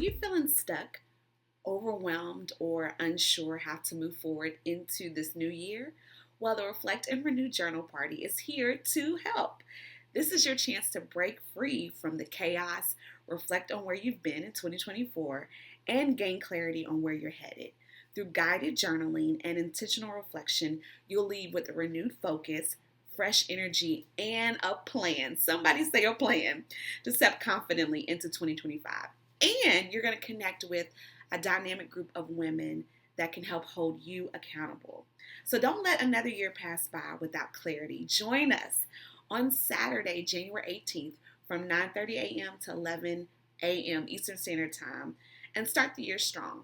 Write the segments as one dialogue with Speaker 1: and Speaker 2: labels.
Speaker 1: you feeling stuck, overwhelmed, or unsure how to move forward into this new year? Well, the Reflect and Renew Journal Party is here to help. This is your chance to break free from the chaos, reflect on where you've been in 2024, and gain clarity on where you're headed. Through guided journaling and intentional reflection, you'll leave with a renewed focus, fresh energy, and a plan. Somebody say a plan to step confidently into 2025. And you're going to connect with a dynamic group of women that can help hold you accountable. So don't let another year pass by without clarity. Join us on Saturday, January 18th from 9:30 a.m. to 11 a.m. Eastern Standard Time and start the year strong.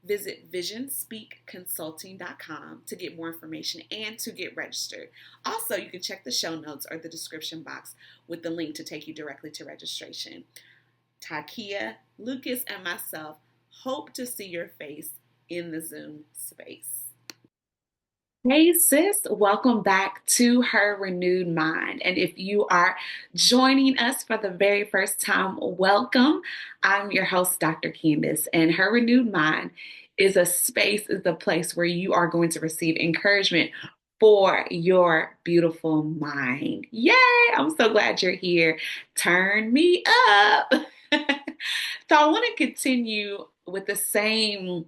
Speaker 1: Visit visionspeakconsulting.com to get more information and to get registered. Also, you can check the show notes or the description box with the link to take you directly to registration. Takia, Lucas, and myself hope to see your face in the Zoom space. Hey sis, welcome back to Her Renewed Mind. And if you are joining us for the very first time, welcome. I'm your host, Dr. Candice, and Her Renewed Mind is a place where you are going to receive encouragement for your beautiful mind. Yay! I'm so glad you're here. Turn me up. So I want to continue with the same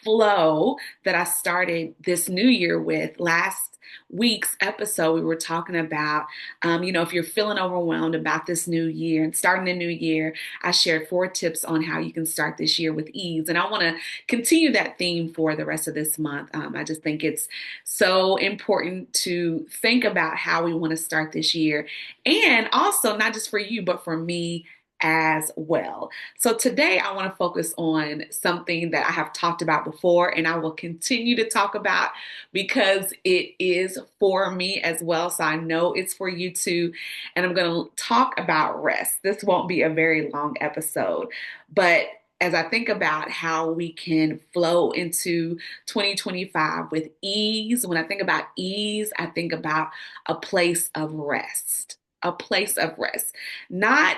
Speaker 1: flow that I started this new year with. Last week's episode, we were talking about, if you're feeling overwhelmed about this new year and starting the new year, I shared 4 tips on how you can start this year with ease. And I want to continue that theme for the rest of this month. I just think it's so important to think about how we want to start this year. And also, not just for you, but for me as well. So today I want to focus on something that I have talked about before and I will continue to talk about because it is for me as well. So I know it's for you too. And I'm going to talk about rest. This won't be a very long episode, but as I think about how we can flow into 2025 with ease, when I think about ease, I think about a place of rest. A place of rest, not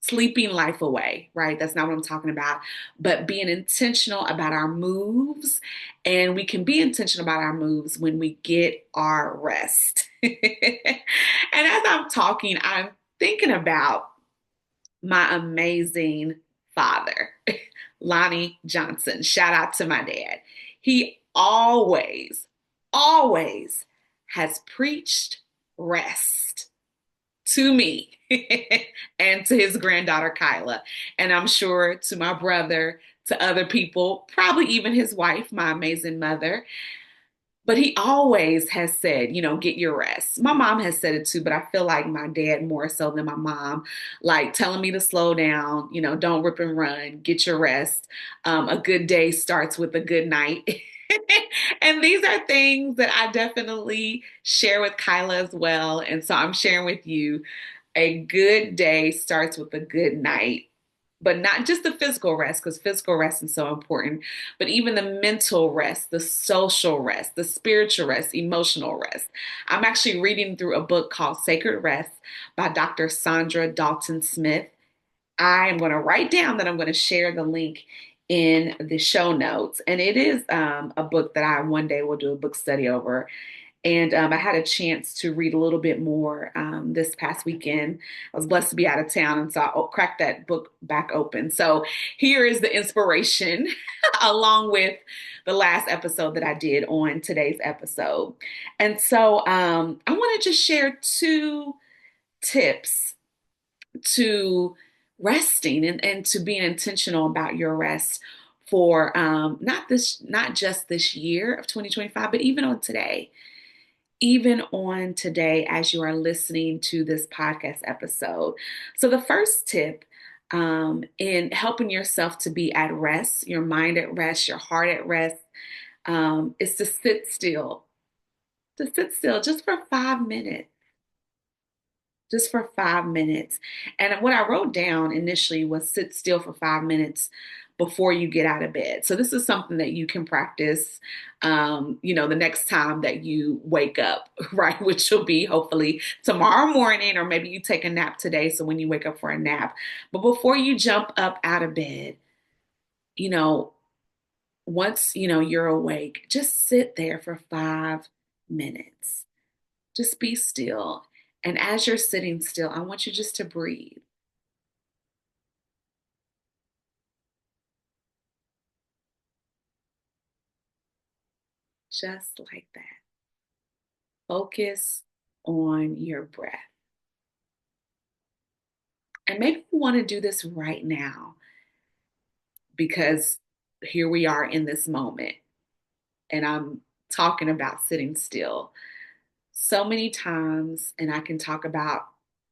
Speaker 1: sleeping life away, right? That's not what I'm talking about, but being intentional about our moves. And we can be intentional about our moves when we get our rest. And as I'm talking, I'm thinking about my amazing father, Lonnie Johnson. Shout out to my dad. He always has preached rest to me and to his granddaughter Kyla. And I'm sure to my brother, to other people, probably even his wife, my amazing mother. But he always has said, get your rest. My mom has said it too, but I feel like my dad more so than my mom, like telling me to slow down, don't rip and run, get your rest. A good day starts with a good night. And these are things that I definitely share with Kyla as well. And so I'm sharing with you a good day starts with a good night, but not just the physical rest, because physical rest is so important, but even the mental rest, the social rest, the spiritual rest, emotional rest. I'm actually reading through a book called Sacred Rest by Dr. Sandra Dalton Smith. I am going to write down that I'm going to share the link in the show notes. And it is a book that I one day will do a book study over. And I had a chance to read a little bit more this past weekend. I was blessed to be out of town, and so I cracked that book back open. So here is the inspiration, along with the last episode that I did on today's episode. And so I want to just share 2 tips to resting and to being intentional about your rest for not just this year of 2025, but even on today as you are listening to this podcast episode. So the first tip in helping yourself to be at rest, your mind at rest, your heart at rest, is to sit still. To sit still just for 5 minutes. Just for 5 minutes. And what I wrote down initially was sit still for 5 minutes. before you get out of bed. So this is something that you can practice, the next time that you wake up, right? Which will be hopefully tomorrow morning, or maybe you take a nap today. So when you wake up for a nap, but before you jump up out of bed, you know, once, you're awake, just sit there for 5 minutes. Just be still. And as you're sitting still, I want you just to breathe, just like that. Focus on your breath. And maybe you want to do this right now because here we are in this moment, and I'm talking about sitting still. So many times, and I can talk about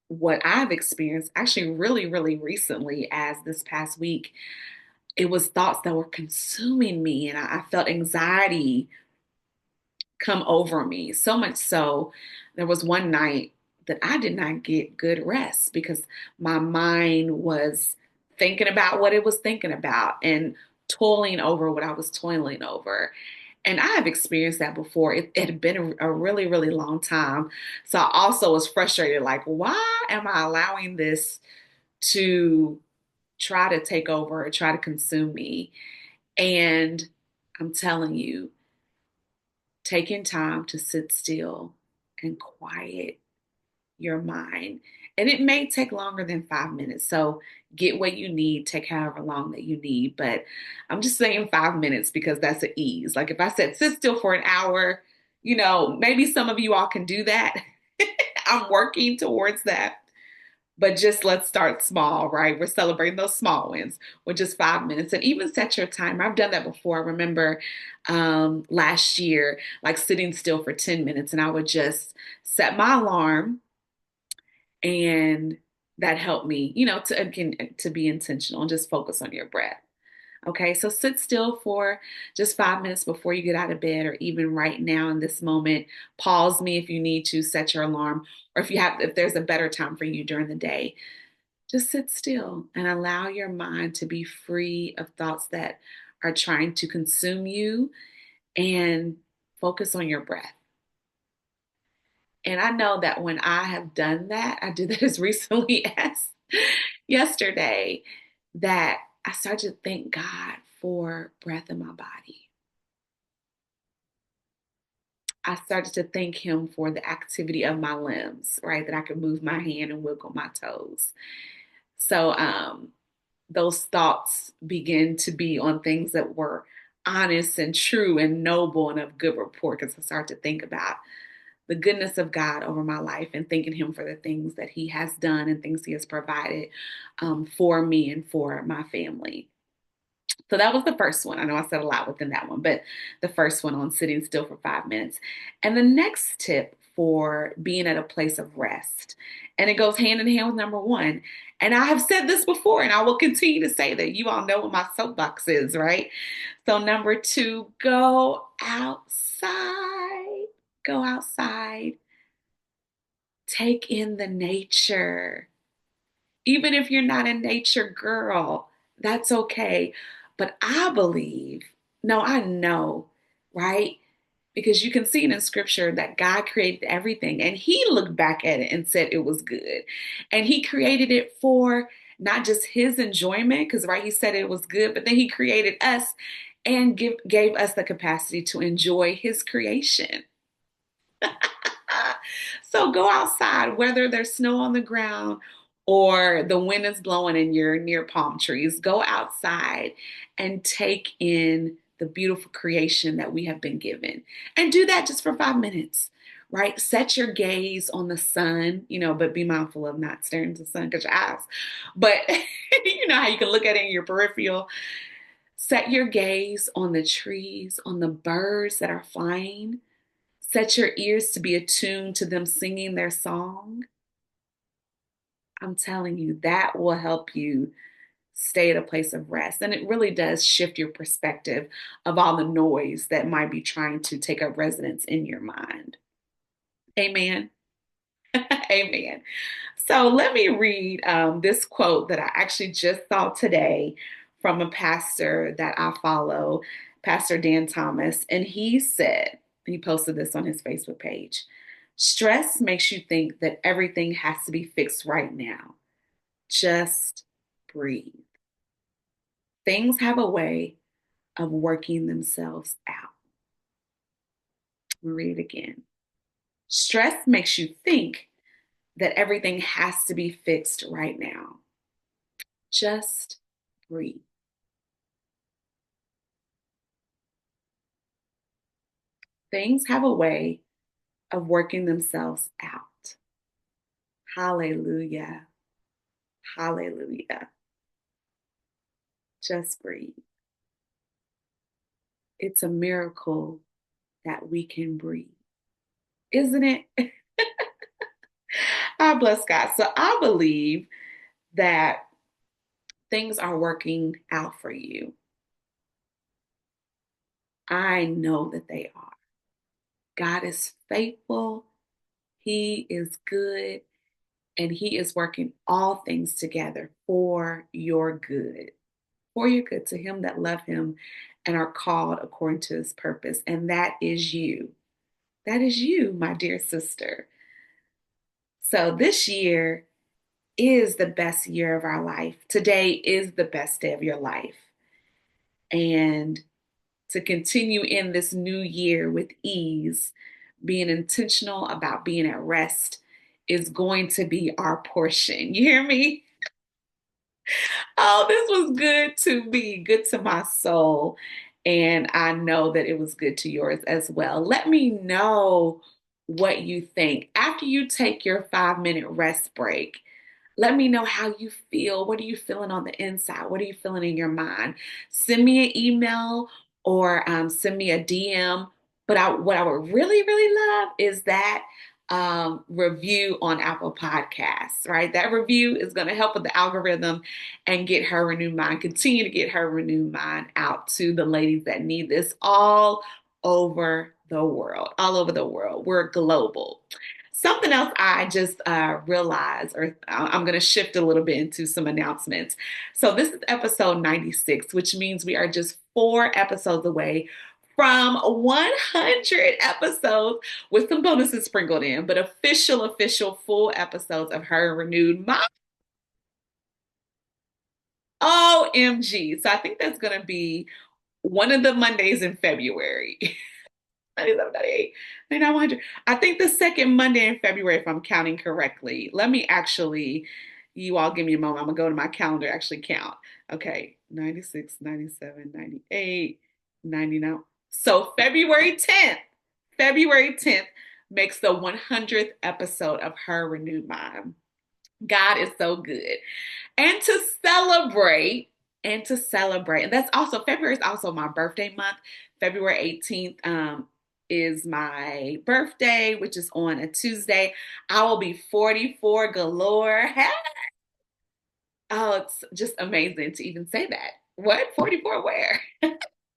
Speaker 1: what I've experienced actually really, really recently, as this past week, it was thoughts that were consuming me, and I felt anxiety come over me. So much so, there was one night that I did not get good rest because my mind was thinking about what it was thinking about and toiling over what I was toiling over. And I have experienced that before. It had been a really, really long time. So I also was frustrated, like, why am I allowing this to try to take over or try to consume me? And I'm telling you, taking time to sit still and quiet your mind. And it may take longer than 5 minutes. So get what you need, take however long that you need. But I'm just saying 5 minutes because that's an ease. Like if I said sit still for an hour, maybe some of you all can do that. I'm working towards that. But just let's start small, right? We're celebrating those small wins with just 5 minutes, and even set your timer. I've done that before. I remember last year, like sitting still for 10 minutes, and I would just set my alarm, and that helped me, to again, to be intentional and just focus on your breath. Okay, so sit still for just 5 minutes before you get out of bed, or even right now in this moment. Pause me if you need to, set your alarm, or if there's a better time for you during the day. Just sit still and allow your mind to be free of thoughts that are trying to consume you, and focus on your breath. And I know that when I have done that, I did that as recently as yesterday, that I started to thank God for breath in my body. I started to thank Him for the activity of my limbs, right? That I could move my hand and wiggle my toes. So those thoughts begin to be on things that were honest and true and noble and of good report, because I started to think about the goodness of God over my life and thanking Him for the things that He has done and things He has provided for me and for my family. So that was the first one. I know I said a lot within that one, but the first one on sitting still for 5 minutes. And the next tip for being at a place of rest, and it goes hand in hand with number one. And I have said this before, and I will continue to say that. You all know what my soapbox is, right? So number two, go outside. Go outside. Take in the nature. Even if you're not a nature girl, that's okay. But I believe, no, I know, right? Because you can see it in scripture that God created everything, and He looked back at it and said it was good. And He created it for not just His enjoyment, because, right, He said it was good, but then He created us and gave us the capacity to enjoy His creation. So go outside, whether there's snow on the ground or the wind is blowing and you're near palm trees. Go outside and take in the beautiful creation that we have been given. And do that just for 5 minutes, right? Set your gaze on the sun, but be mindful of not staring at the sun because your eyes. But you know how you can look at it in your peripheral. Set your gaze on the trees, on the birds that are flying. Set your ears to be attuned to them singing their song. I'm telling you, that will help you stay at a place of rest. And it really does shift your perspective of all the noise that might be trying to take up residence in your mind. Amen. Amen. So let me read this quote that I actually just saw today from a pastor that I follow, Pastor Dan Thomas, and he posted this on his Facebook page. Stress makes you think that everything has to be fixed right now. Just breathe. Things have a way of working themselves out. I'll read it again. Stress makes you think that everything has to be fixed right now. Just breathe. Things have a way of working themselves out. Hallelujah. Hallelujah. Just breathe. It's a miracle that we can breathe, isn't it? I bless God. So I believe that things are working out for you. I know that they are. God is faithful. He is good, and He is working all things together for your good. For your good, to Him that love Him and are called according to His purpose. And that is you. That is you, my dear sister. So this year is the best year of our life. Today is the best day of your life. And to continue in this new year with ease, being intentional about being at rest is going to be our portion. You hear me? Oh, this was good to me, good to my soul. And I know that it was good to yours as well. Let me know what you think. After you take your 5-minute rest break, let me know how you feel. What are you feeling on the inside? What are you feeling in your mind? Send me an email or send me a DM. But what I would really, really love is that review on Apple Podcasts, right? That review is going to help with the algorithm and get Her Renewed Mind, continue to get Her Renewed Mind out to the ladies that need this all over the world, all over the world. We're global. Something else I just realized, or I'm going to shift a little bit into some announcements. So, this is episode 96, which means we are just 4 episodes away from 100 episodes with some bonuses sprinkled in, but official full episodes of Her Renewed Mind. OMG. So, I think that's going to be one of the Mondays in February. 97, 98, 99, 100. I think the second Monday in February, if I'm counting correctly. Let me actually, you all give me a moment. I'm going to go to my calendar, actually count. Okay, 96, 97, 98, 99. So February 10th makes the 100th episode of Her Renewed Mind. God is so good. And to celebrate, and that's also, February is also my birthday month. February 18th is my birthday, which is on a Tuesday. I will be 44 galore. Hey! Oh, it's just amazing to even say that. What? 44 where?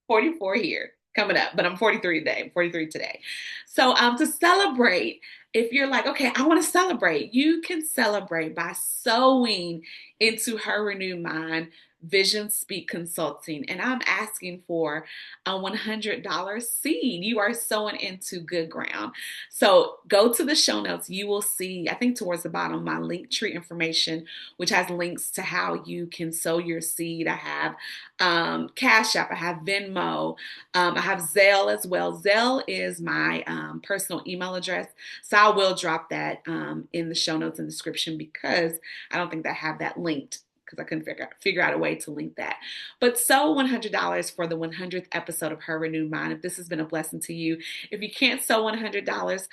Speaker 1: 44 here coming up, but I'm 43 today. I'm 43 today. So to celebrate, if you're like, okay, I want to celebrate, you can celebrate by sowing into Her Renewed Mind Vision Speak Consulting. And I'm asking for a $100 seed. You are sowing into good ground. So go to the show notes. You will see, I think towards the bottom, my link tree information, which has links to how you can sow your seed. I have Cash App, I have Venmo, I have Zelle as well. Zelle is my personal email address. So I will drop that in the show notes and description because I don't think I have that linked because I couldn't figure out a way to link that. But sow $100 for the 100th episode of Her Renewed Mind. If this has been a blessing to you, if you can't sow $100,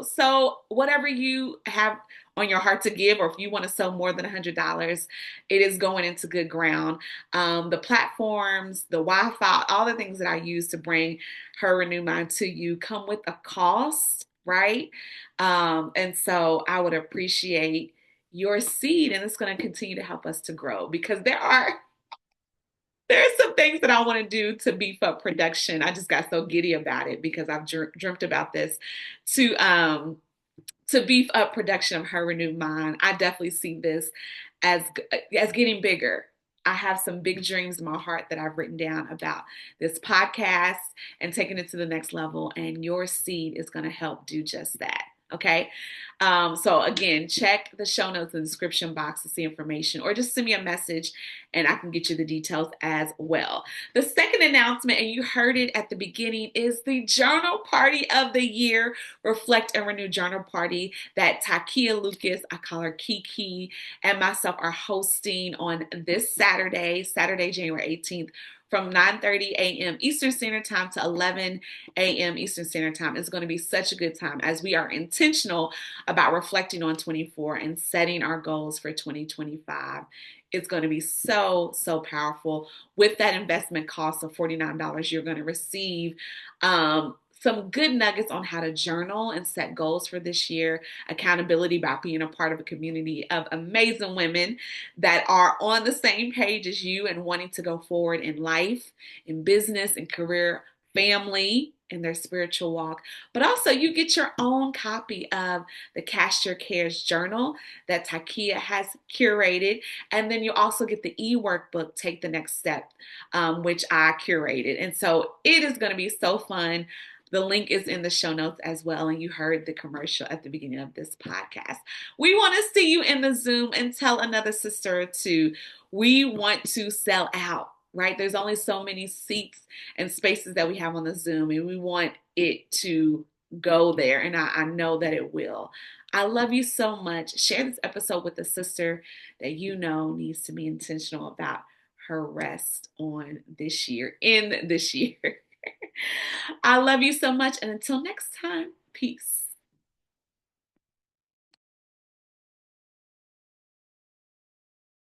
Speaker 1: sow whatever you have on your heart to give, or if you want to sow more than $100, it is going into good ground. The platforms, the Wi-Fi, all the things that I use to bring Her Renewed Mind to you come with a cost, right? And so I would appreciate your seed, and it's going to continue to help us to grow because there's some things that I want to do to beef up production. I just got so giddy about it because I've dreamt about this to to beef up production of Her Renewed Mind. I definitely see this as getting bigger. I have some big dreams in my heart that I've written down about this podcast and taking it to the next level. And your seed is going to help do just that. Okay. So again, check the show notes in the description box to see information, or just send me a message and I can get you the details as well. The second announcement, and you heard it at the beginning, is the journal party of the year, Reflect and Renew Journal Party that Takia Lucas, I call her Kiki, and myself are hosting on this Saturday, January 18th, from 9:30 a.m. Eastern Standard Time to 11 a.m. Eastern Standard Time. It's going to be such a good time as we are intentional about reflecting on 24 and setting our goals for 2025. It's going to be so, so powerful. With that investment cost of $49, you're going to receive some good nuggets on how to journal and set goals for this year, accountability by being a part of a community of amazing women that are on the same page as you and wanting to go forward in life, in business, in career, family, in their spiritual walk. But also you get your own copy of the Cast Your Cares journal that Takia has curated. And then you also get the e-workbook, Take the Next Step, which I curated. And so it is going to be so fun. The link is in the show notes as well. And you heard the commercial at the beginning of this podcast. We want to see you in the Zoom, and tell another sister or two. We want to sell out, right? There's only so many seats and spaces that we have on the Zoom, and we want it to go there. And I know that it will. I love you so much. Share this episode with a sister that you know needs to be intentional about her rest on this year, in this year. I love you so much. And until next time, peace.